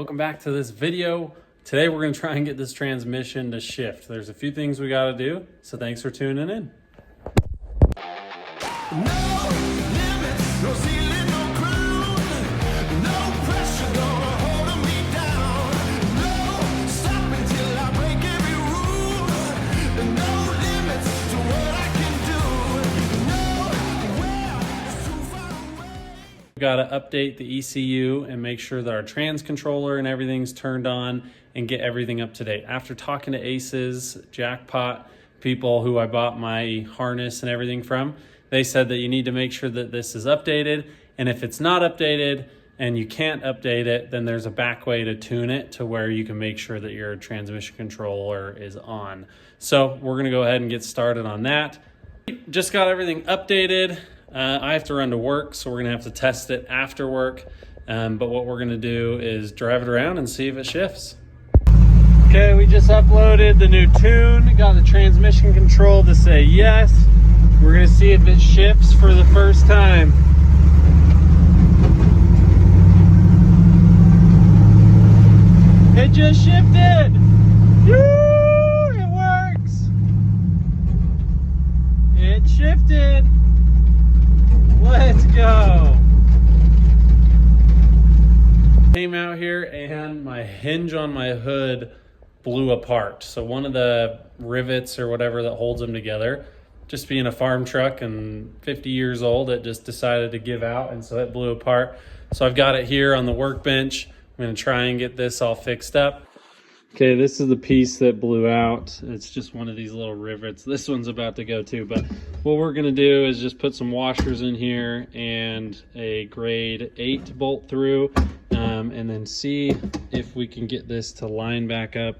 Welcome back to this video. Today we're going to try and get this transmission to shift. There's a few things we got to do, so thanks for tuning in. Got to update the ECU and make sure that our trans controller and everything's turned on and get everything up to date. After talking to Aces, Jackpot, people who I bought my harness and everything from, they said that you need to make sure that this is updated. And if it's not updated and you can't update it, then there's a back way to tune it to where you can make sure that your transmission controller is on. So we're going to go ahead and get started on that. Just got everything updated. I have to run to work, so we're gonna have to test it after work. But what we're gonna do is drive it around and see if it shifts. Okay, we just uploaded the new tune, got the transmission control to say yes. We're gonna see if it shifts for the first time. It just shifted! Woo! It works! It shifted! Let's go. Came out here and my hinge on my hood blew apart. So one of the rivets or whatever that holds them together, just being a farm truck and 50 years old, it just decided to give out, and so it blew apart. So I've got it here on the workbench. I'm gonna try and get this all fixed up. Okay, this is the piece that blew out. It's just one of these little rivets. This one's about to go too, but what we're gonna do is just put some washers in here and a grade 8 bolt through, and then see if we can get this to line back up.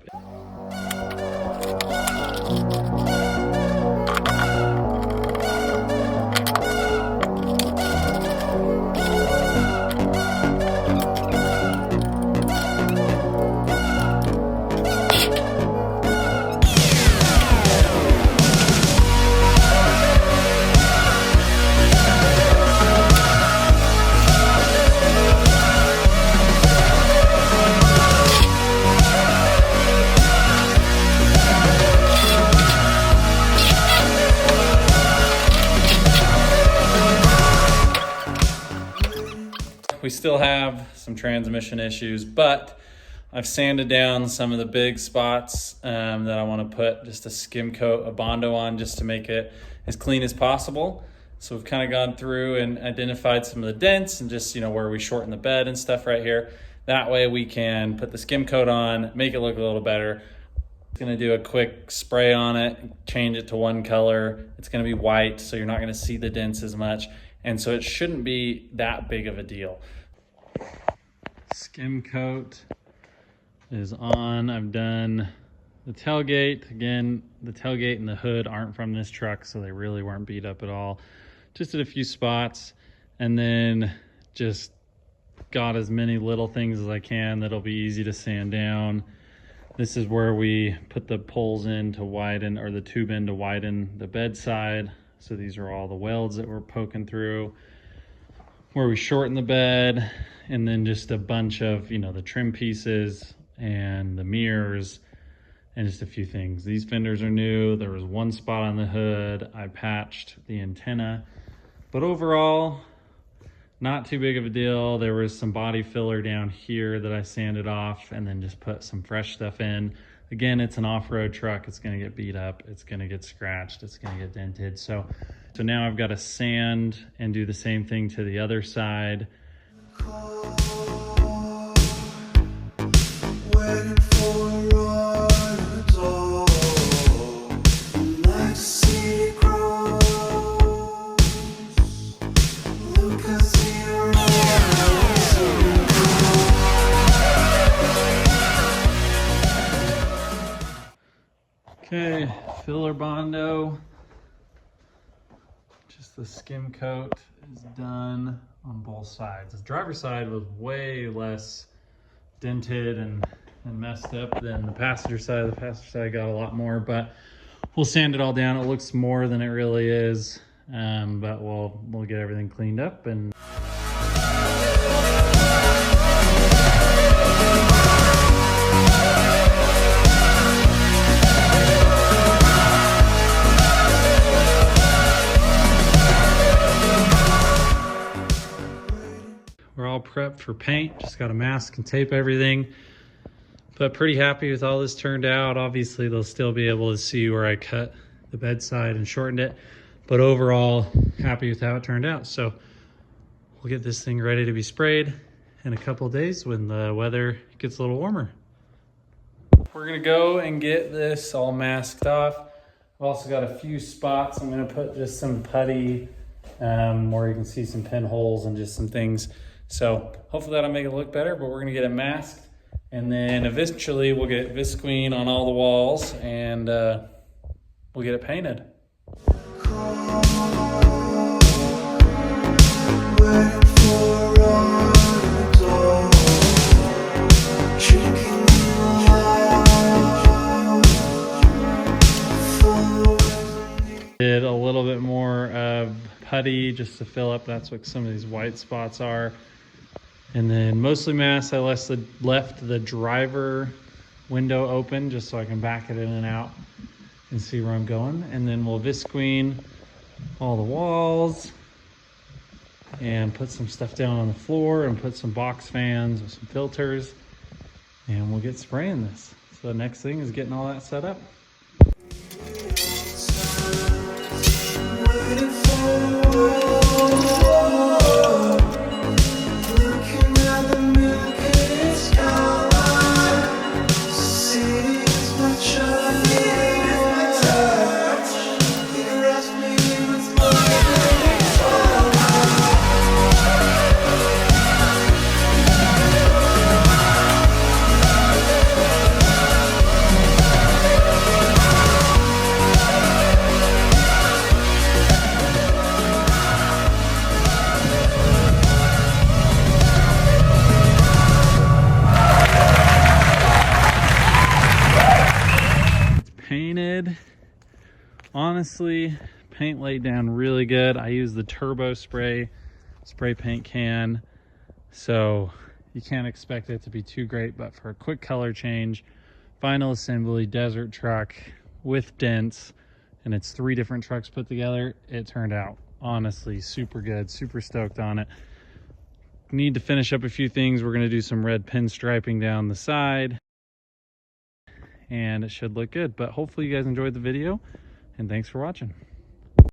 We still have some transmission issues, but I've sanded down some of the big spots that I want to put just a skim coat of Bondo on, just to make it as clean as possible. So we've kind of gone through and identified some of the dents and just, where we shorten the bed and stuff right here. That way we can put the skim coat on, make it look a little better. I'm gonna do a quick spray on it, change it to one color. It's gonna be white, so you're not gonna see the dents as much. And so it shouldn't be that big of a deal. Skim coat is on. I've done the tailgate. Again, the tailgate and the hood aren't from this truck, so they really weren't beat up at all. Just did a few spots, and then just got as many little things as I can that'll be easy to sand down. This is where we put the poles in to widen, or the tube in to widen the bedside. So these are all the welds that we're poking through, where we shorten the bed, and then just a bunch of, the trim pieces and the mirrors and just a few things. These fenders are new. There was one spot on the hood. I patched the antenna, but overall, not too big of a deal. There was some body filler down here that I sanded off and then just put some fresh stuff in. Again, it's an off-road truck. It's gonna get beat up. It's gonna get scratched. It's gonna get dented. So now I've got to sand and do the same thing to the other side. Okay, filler Bondo. Just the skim coat is done on both sides. The driver's side was way less dented and messed up than the passenger side. The passenger side got a lot more, but we'll sand it all down. It looks more than it really is, but we'll get everything cleaned up and prep for paint. Just got to mask and tape everything. But pretty happy with all this turned out. Obviously, they'll still be able to see where I cut the bedside and shortened it. But overall, happy with how it turned out. So we'll get this thing ready to be sprayed in a couple of days when the weather gets a little warmer. We're gonna go and get this all masked off. I've also got a few spots. I'm gonna put just some putty where you can see some pinholes and just some things. So hopefully that'll make it look better, but we're gonna get it masked. And then eventually we'll get visqueen on all the walls and we'll get it painted. Did a little bit more of putty just to fill up. That's what some of these white spots are. And then mostly masked. I left the driver window open just so I can back it in and out and see where I'm going. And then we'll visqueen all the walls and put some stuff down on the floor and put some box fans with some filters, and we'll get spraying this. So the next thing is getting all that set up. Painted. Honestly, paint laid down really good. I used the turbo spray paint can, so you can't expect it to be too great, but for a quick color change, final assembly, desert truck with dents, and it's 3 different trucks put together, it turned out honestly super good. Super stoked on it. Need to finish up a few things. We're going to do some red pinstriping down the side, and it should look good. But hopefully you guys enjoyed the video, and thanks for watching.